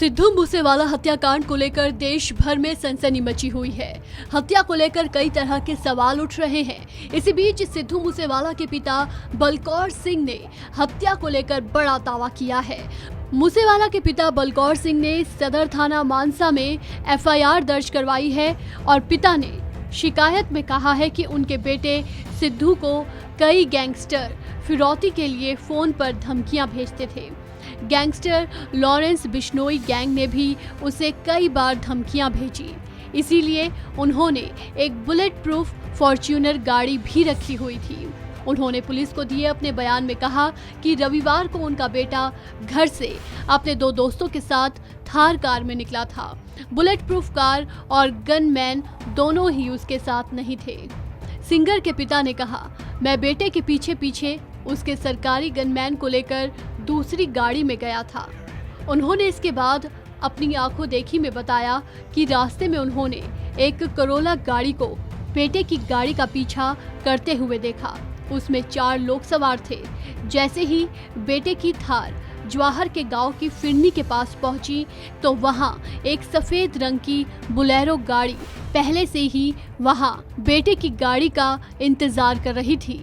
सिद्धू मूसेवाला हत्याकांड को लेकर देश भर में सनसनी मची हुई है। हत्या को लेकर कई तरह के सवाल उठ रहे हैं। इसी बीच सिद्धू मूसेवाला के पिता बलकौर सिंह ने हत्या को लेकर बड़ा दावा किया है। मूसेवाला के पिता बलकौर सिंह ने सदर थाना मानसा में एफआईआर दर्ज करवाई है और पिता ने शिकायत में कहा है कि उनके बेटे सिद्धू को कई गैंगस्टर फिरौती के लिए फोन पर धमकियां भेजते थे। गैंगस्टर लॉरेंस बिश्नोई गैंग ने भी उसे कई बार धमकियां भेजी, इसीलिए उन्होंने एक बुलेट प्रूफ फॉर्च्यूनर गाड़ी भी रखी हुई थी। उन्होंने पुलिस को दिए अपने बयान में कहा कि रविवार को उनका बेटा घर से अपने दो दोस्तों के साथ थार कार में निकला था। बुलेट प्रूफ कार और गनमैन दोनों ही उसके साथ नहीं थे। सिंगर के पिता ने कहा, मैं बेटे के पीछे पीछे उसके सरकारी गनमैन को लेकर दूसरी गाड़ी में गया था। उन्होंने इसके बाद अपनी आंखों देखी में बताया कि रास्ते में उन्होंने एक करोला गाड़ी को बेटे की गाड़ी का पीछा करते हुए देखा। उसमें 4 लोग सवार थे। जैसे ही बेटे की थार जवाहर के गांव की फिरनी के पास पहुंची तो वहां एक सफेद रंग की बुलेरो गाड़ी पहले से ही वहां बेटे की गाड़ी का इंतजार कर रही थी।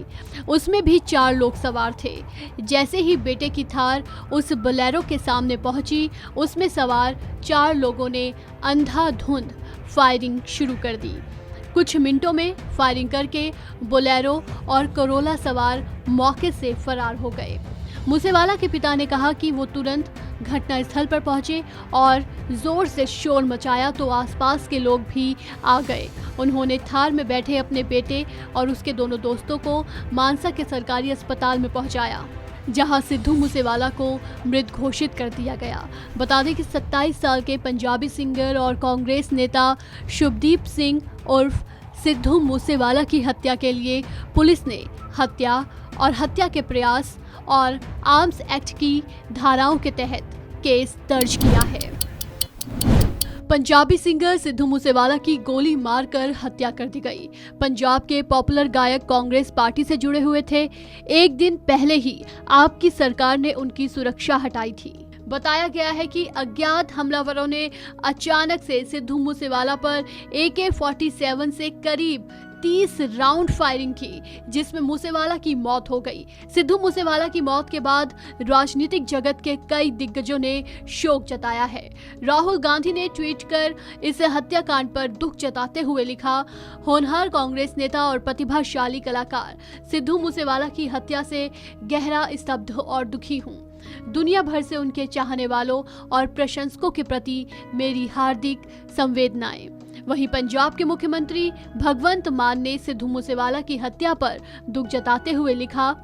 उसमें भी 4 लोग सवार थे। जैसे ही बेटे की थार उस बुलेरो के सामने पहुंची, उसमें सवार 4 लोगों ने अंधाधुंध फायरिंग शुरू कर दी। कुछ मिनटों में फायरिंग करके बोलेरो और करोला सवार मौके से फरार हो गए। मूसेवाला के पिता ने कहा कि वो तुरंत घटनास्थल पर पहुंचे और जोर से शोर मचाया तो आसपास के लोग भी आ गए। उन्होंने थार में बैठे अपने बेटे और उसके दोनों दोस्तों को मानसा के सरकारी अस्पताल में पहुंचाया, जहां सिद्धू मूसेवाला को मृत घोषित कर दिया गया। बता दें कि 27 साल के पंजाबी सिंगर और कांग्रेस नेता शुभदीप सिंह उर्फ सिद्धू मूसेवाला की हत्या के लिए पुलिस ने हत्या और हत्या के प्रयास और आर्म्स एक्ट की धाराओं के तहत केस दर्ज किया है। पंजाबी सिंगर सिद्धू मूसेवाला की गोली मारकर हत्या कर दी गई। पंजाब के पॉपुलर गायक कांग्रेस पार्टी से जुड़े हुए थे। एक दिन पहले ही आपकी सरकार ने उनकी सुरक्षा हटाई थी। बताया गया है कि अज्ञात हमलावरों ने अचानक से सिद्धू मूसेवाला पर AK-47 से करीब 30 राउंड फायरिंग की, जिसमें मूसेवाला की मौत हो गई। सिद्धू मूसेवाला की मौत के बाद राजनीतिक जगत के कई दिग्गजों ने शोक जताया है। राहुल गांधी ने ट्वीट कर इस हत्याकांड पर दुख जताते हुए लिखा, होनहार कांग्रेस नेता और प्रतिभाशाली कलाकार सिद्धू मूसेवाला की हत्या से गहरा स्तब्ध और दुखी हूँ। दुनिया भर से उनके चाहने वालों और प्रशंसकों के प्रति मेरी हार्दिक संवेदनाएं। वहीं पंजाब के मुख्यमंत्री भगवंत मान ने सिद्धू मूसेवाला की हत्या पर दुख जताते हुए लिखा,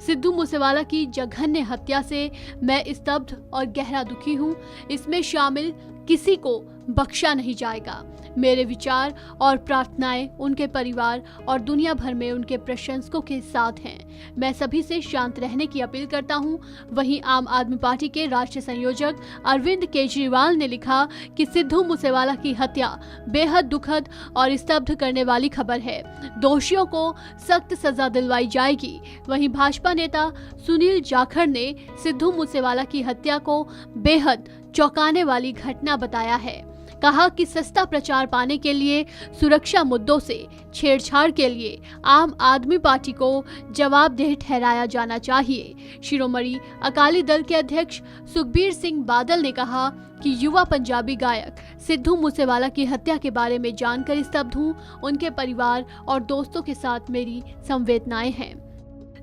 सिद्धू मूसेवाला की जघन्य हत्या से मैं स्तब्ध और गहरा दुखी हूँ। इसमें शामिल किसी को बख्शा नहीं जाएगा। मेरे विचार और प्रार्थनाएं उनके परिवार और दुनिया भर में उनके प्रशंसकों के साथ हैं। मैं सभी से शांत रहने की अपील करता हूं। वहीं आम आदमी पार्टी के राष्ट्रीय संयोजक अरविंद केजरीवाल ने लिखा कि सिद्धू मूसेवाला की हत्या बेहद दुखद और स्तब्ध करने वाली खबर है। दोषियों को सख्त सजा दिलवाई जाएगी। वहीं भाजपा नेता सुनील जाखड़ ने सिद्धू मूसेवाला की हत्या को बेहद चौंकाने वाली घटना बताया है। कहा कि सस्ता प्रचार पाने के लिए सुरक्षा मुद्दों से छेड़छाड़ के लिए आम आदमी पार्टी को जवाबदेह ठहराया जाना चाहिए। शिरोमणि अकाली दल के अध्यक्ष सुखबीर सिंह बादल ने कहा कि युवा पंजाबी गायक सिद्धू मूसेवाला की हत्या के बारे में जानकर स्तब्ध हूं। उनके परिवार और दोस्तों के साथ मेरी संवेदनाएं हैं।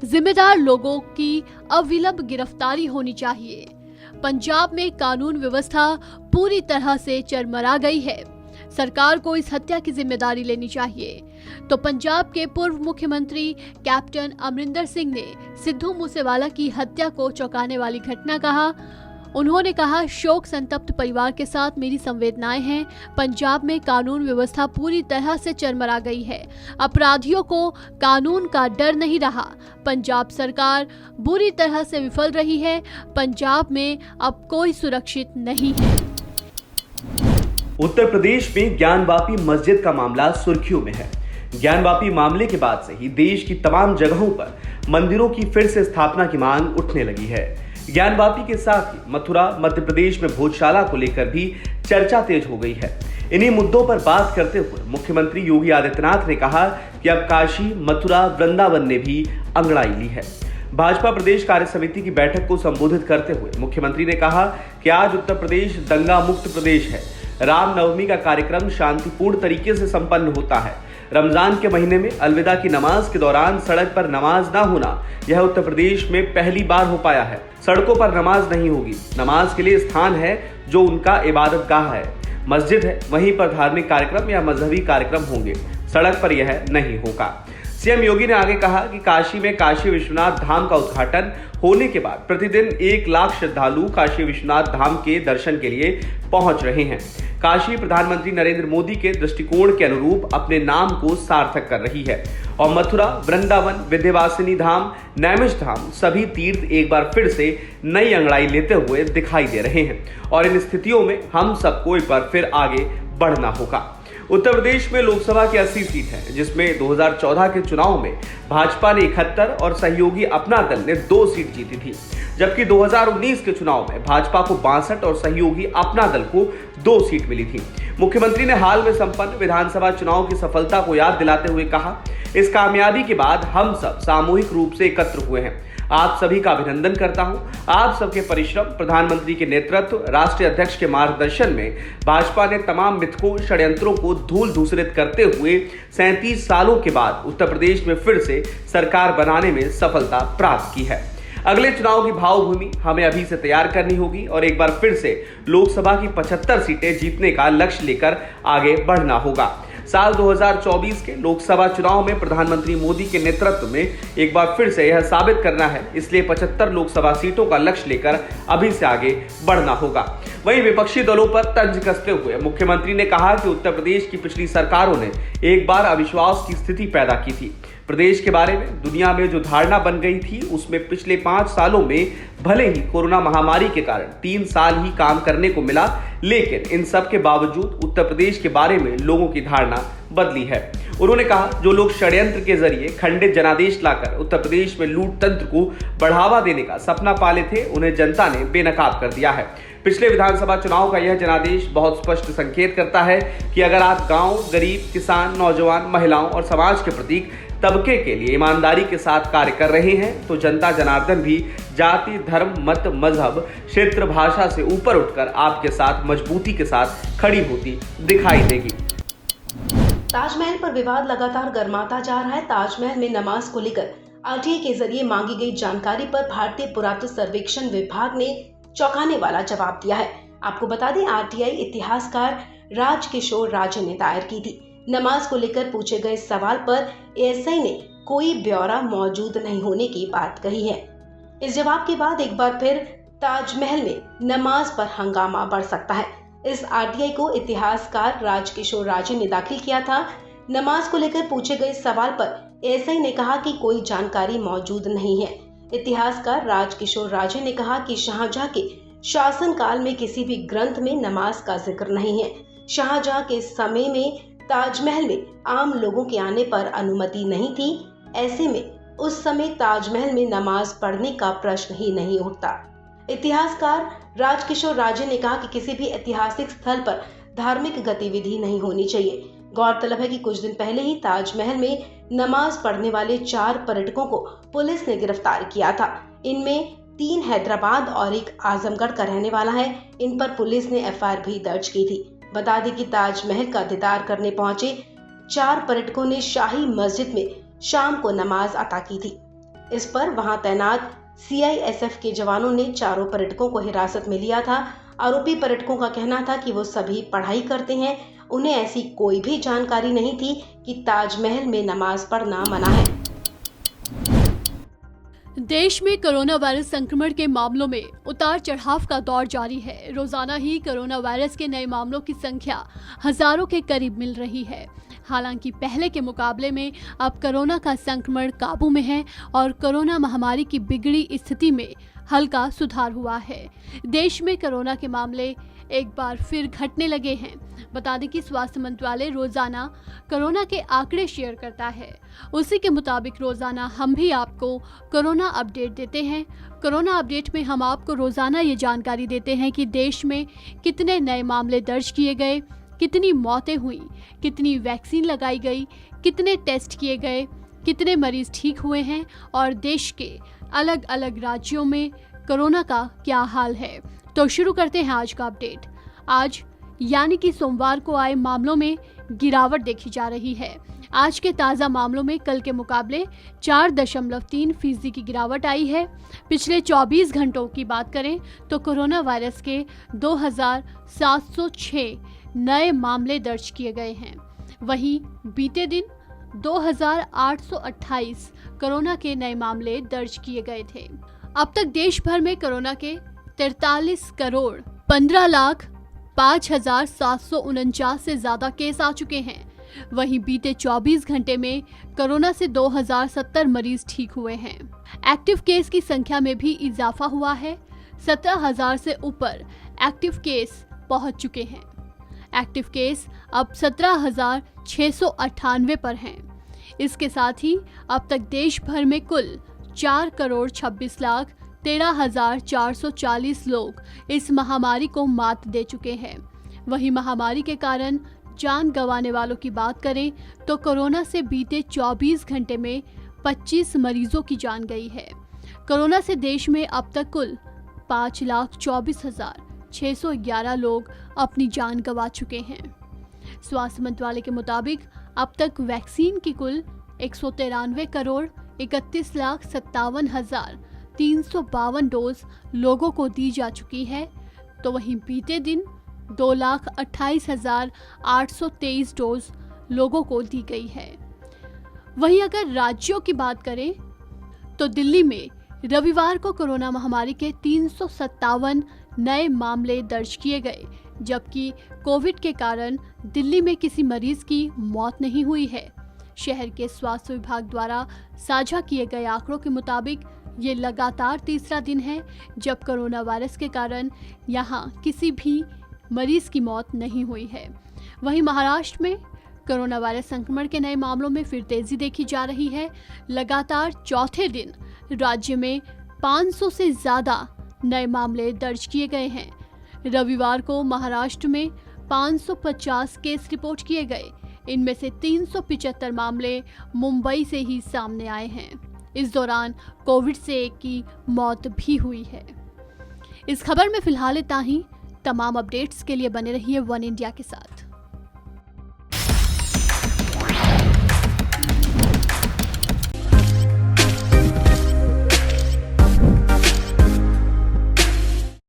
जिम्मेदार लोगों की अविलंब गिरफ्तारी होनी चाहिए। पंजाब में कानून व्यवस्था पूरी तरह से चरमरा गई है। सरकार को इस हत्या की जिम्मेदारी लेनी चाहिए। तो पंजाब के पूर्व मुख्यमंत्री कैप्टन अमरिंदर सिंह ने सिद्धू मूसेवाला की हत्या को चौंकाने वाली घटना कहा। उन्होंने कहा, शोक संतप्त परिवार के साथ मेरी संवेदनाएं हैं। पंजाब में कानून व्यवस्था पूरी तरह से चरमरा गई है। अपराधियों को कानून का डर नहीं रहा। पंजाब सरकार बुरी तरह से विफल रही है। पंजाब में अब कोई सुरक्षित नहीं है। उत्तर प्रदेश में ज्ञानवापी मस्जिद का मामला सुर्खियों में है। ज्ञानवापी मामले के बाद से ही देश की तमाम जगहों पर मंदिरों की फिर से स्थापना की मांग उठने लगी है। ज्ञानवापी के साथ ही मथुरा मध्य प्रदेश में भोजशाला को लेकर भी चर्चा तेज हो गई है। इन्हीं मुद्दों पर बात करते हुए मुख्यमंत्री योगी आदित्यनाथ ने कहा कि अब काशी, मथुरा, वृंदावन ने भी अंगड़ाई ली है। भाजपा प्रदेश कार्य समिति की बैठक को संबोधित करते हुए मुख्यमंत्री ने कहा कि आज उत्तर प्रदेश दंगा मुक्त प्रदेश है। रामनवमी का कार्यक्रम शांतिपूर्ण तरीके से संपन्न होता है। रमजान के महीने में अलविदा की नमाज के दौरान सड़क पर नमाज ना होना यह उत्तर प्रदेश में पहली बार हो पाया है। सड़कों पर नमाज नहीं होगी। नमाज के लिए स्थान है जो उनका इबादत गाह है, मस्जिद है, वहीं पर धार्मिक कार्यक्रम या मजहबी कार्यक्रम होंगे। सड़क पर यह नहीं होगा। सीएम योगी ने आगे कहा कि काशी में काशी विश्वनाथ धाम का उद्घाटन होने के बाद प्रतिदिन 1 लाख श्रद्धालु काशी विश्वनाथ धाम के दर्शन के लिए पहुंच रहे हैं। काशी प्रधानमंत्री नरेंद्र मोदी के दृष्टिकोण के अनुरूप अपने नाम को सार्थक कर रही है और मथुरा, वृंदावन, विंध्यवासिनी धाम, नैमिष धाम सभी तीर्थ एक बार फिर से नई अंगड़ाई लेते हुए दिखाई दे रहे हैं और इन स्थितियों में हम सबको एक बार फिर आगे बढ़ना होगा। उत्तर प्रदेश में लोकसभा की 80 सीट है, जिसमें 2014 के चुनाव में भाजपा ने 71 और सहयोगी अपना दल ने 2 सीट जीती थी, जबकि 2019 के चुनाव में भाजपा को 62 और सहयोगी अपना दल को 2 सीट मिली थी। मुख्यमंत्री ने हाल में संपन्न विधानसभा चुनाव की सफलता को याद दिलाते हुए कहा, इस कामयाबी के बाद हम सब सामूहिक रूप से एकत्र हुए हैं। आप सभी का अभिनंदन करता हूं। आप सबके परिश्रम, प्रधानमंत्री के नेतृत्व, राष्ट्रीय अध्यक्ष के मार्गदर्शन में भाजपा ने तमाम मिथकों, षड्यंत्रों को धूल धूसरित करते हुए 37 सालों के बाद उत्तर प्रदेश में फिर से सरकार बनाने में सफलता प्राप्त की है। अगले चुनाव की भावभूमि हमें अभी से तैयार करनी होगी और एक बार फिर से लोकसभा की 75 सीटें जीतने का लक्ष्य लेकर आगे बढ़ना होगा। साल 2024 के लोकसभा चुनाव में प्रधानमंत्री मोदी के नेतृत्व में एक बार फिर से यह साबित करना है, इसलिए 75 लोकसभा सीटों का लक्ष्य लेकर अभी से आगे बढ़ना होगा। वहीं विपक्षी दलों पर तंज कसते हुए मुख्यमंत्री ने कहा कि उत्तर प्रदेश की पिछली सरकारों ने एक बार अविश्वास की स्थिति पैदा की थी। प्रदेश के बारे में दुनिया में जो धारणा बन गई थी, उसमें पिछले 5 सालों में भले ही कोरोना महामारी के कारण 3 साल ही काम करने को मिला, लेकिन इन सब के बावजूद उत्तर प्रदेश के बारे में लोगों की धारणा बदली है। उन्होंने कहा, जो लोग षड्यंत्र के जरिए खंडित जनादेश लाकर उत्तर प्रदेश में लूट तंत्र को बढ़ावा देने का सपना पाले थे, उन्हें जनता ने बेनकाब कर दिया है। पिछले विधानसभा चुनाव का यह जनादेश बहुत स्पष्ट संकेत करता है कि अगर आप गांव, गरीब, किसान, नौजवान, महिलाओं और समाज के प्रतीक तबके के लिए ईमानदारी के साथ कार्य कर रहे हैं, तो जनता जनार्दन भी जाति, धर्म, मत, मजहब, क्षेत्र, भाषा से ऊपर उठकर आपके साथ मजबूती के साथ खड़ी होती दिखाई देगी। ताजमहल पर विवाद लगातार गर्माता जा रहा है। ताजमहल में नमाज को लेकर आरटीआई के जरिए मांगी गई जानकारी पर भारतीय पुरातत्व सर्वेक्षण विभाग ने चौंकाने वाला जवाब दिया है। आपको बता दें, आरटीआई इतिहासकार राजकिशोर राजे ने दायर की थी। नमाज को लेकर पूछे गए सवाल पर एएसआई ने कोई ब्यौरा मौजूद नहीं होने की बात कही है। इस जवाब के बाद एक बार फिर ताजमहल में नमाज पर हंगामा बढ़ सकता है। इस आरटीआई को इतिहासकार राजकिशोर राजे ने दाखिल किया था। नमाज को लेकर पूछे गए सवाल पर एएसआई ने कहा कि कोई जानकारी मौजूद नहीं है। इतिहासकार राजकिशोर राजे ने कहा कि शाहजहां के शासनकाल में किसी भी ग्रंथ में नमाज का जिक्र नहीं है। शाहजहां के समय में ताजमहल में आम लोगों के आने पर अनुमति नहीं थी। ऐसे में उस समय ताजमहल में नमाज पढ़ने का प्रश्न ही नहीं उठता। इतिहासकार राजकिशोर राजे ने कहा कि किसी भी ऐतिहासिक स्थल पर धार्मिक गतिविधि नहीं होनी चाहिए। गौरतलब है कि कुछ दिन पहले ही ताजमहल में नमाज पढ़ने वाले 4 पर्यटकों को पुलिस ने गिरफ्तार किया था। इनमें 3 हैदराबाद और 1 आजमगढ़ का रहने वाला है। इन पर पुलिस ने एफआईआर भी दर्ज की थी। बता दें कि ताजमहल का दीदार करने पहुंचे 4 पर्यटकों ने शाही मस्जिद में शाम को नमाज अता की थी। इस पर वहां तैनात सीआईएसएफ के जवानों ने चारों पर्यटकों को हिरासत में लिया था। आरोपी पर्यटकों का कहना था कि वो सभी पढ़ाई करते हैं। उन्हें ऐसी कोई भी जानकारी नहीं थी कि ताजमहल में नमाज पढ़ना मना है। देश में कोरोना वायरस संक्रमण के मामलों में उतार चढ़ाव का दौर जारी है। रोजाना ही कोरोना वायरस के नए मामलों की संख्या हजारों के करीब मिल रही है। हालांकि पहले के मुकाबले में अब कोरोना का संक्रमण काबू में है और कोरोना महामारी की बिगड़ी स्थिति में हल्का सुधार हुआ है। देश में कोरोना के मामले एक बार फिर घटने लगे हैं। बता दें कि स्वास्थ्य मंत्रालय रोजाना कोरोना के आंकड़े शेयर करता है। उसी के मुताबिक रोजाना हम भी आपको कोरोना अपडेट देते हैं। कोरोना अपडेट में हम आपको रोजाना ये जानकारी देते हैं कि देश में कितने नए मामले दर्ज किए गए, कितनी मौतें हुई, कितनी वैक्सीन लगाई गई, कितने टेस्ट किए गए, कितने मरीज ठीक हुए हैं और देश के अलग अलग राज्यों में कोरोना का क्या हाल है। तो शुरू करते हैं आज का अपडेट। आज यानी कि सोमवार को आए मामलों में गिरावट देखी जा रही है। आज के ताज़ा मामलों में कल के मुकाबले 4.3% की गिरावट आई है। पिछले 24 घंटों की बात करें तो कोरोना वायरस के 2706 नए मामले दर्ज किए गए हैं। वहीं बीते दिन 2828 कोरोना के नए मामले दर्ज किए गए थे। अब तक देश भर में कोरोना के 43,15,05,749 से ज्यादा केस आ चुके हैं। वहीं बीते 24 घंटे में कोरोना से 2070 मरीज ठीक हुए हैं। एक्टिव केस की संख्या में भी इजाफा हुआ है। 17,000 से ऊपर एक्टिव केस पहुंच चुके हैं। एक्टिव केस अब 17,698 पर हैं। इसके साथ ही अब तक देश भर में कुल 4,26,13,440 लोग इस महामारी को मात दे चुके हैं। वहीं महामारी के कारण जान गंवाने वालों की बात करें तो कोरोना से बीते 24 घंटे में 25 मरीजों की जान गई है। कोरोना से देश में अब तक कुल 5,24,611 लोग अपनी जान गंवा चुके हैं। स्वास्थ्य मंत्रालय के मुताबिक अब तक वैक्सीन की कुल 193,31,57,352 डोज लोगों को दी जा चुकी है। तो वहीं बीते दिन 2,28,823 डोज लोगों को दी गई है। वहीं अगर राज्यों की बात करें तो दिल्ली में रविवार को कोरोना महामारी के 357 नए मामले दर्ज किए गए, जबकि कोविड के कारण दिल्ली में किसी मरीज की मौत नहीं हुई है। शहर के स्वास्थ्य विभाग द्वारा साझा किए गए आंकड़ों के मुताबिक ये लगातार तीसरा दिन है जब कोरोना वायरस के कारण यहां किसी भी मरीज की मौत नहीं हुई है। वहीं महाराष्ट्र में कोरोना वायरस संक्रमण के नए मामलों में फिर तेजी देखी जा रही है। लगातार चौथे दिन राज्य में 500 से ज्यादा नए मामले दर्ज किए गए हैं। रविवार को महाराष्ट्र में 550 केस रिपोर्ट किए गए। इनमें से 375 मामले मुंबई से ही सामने आए हैं। इस दौरान कोविड से एक की मौत भी हुई है। इस खबर में फिलहाल इतना ही। तमाम अपडेट्स के लिए बने रहिए वन इंडिया के साथ।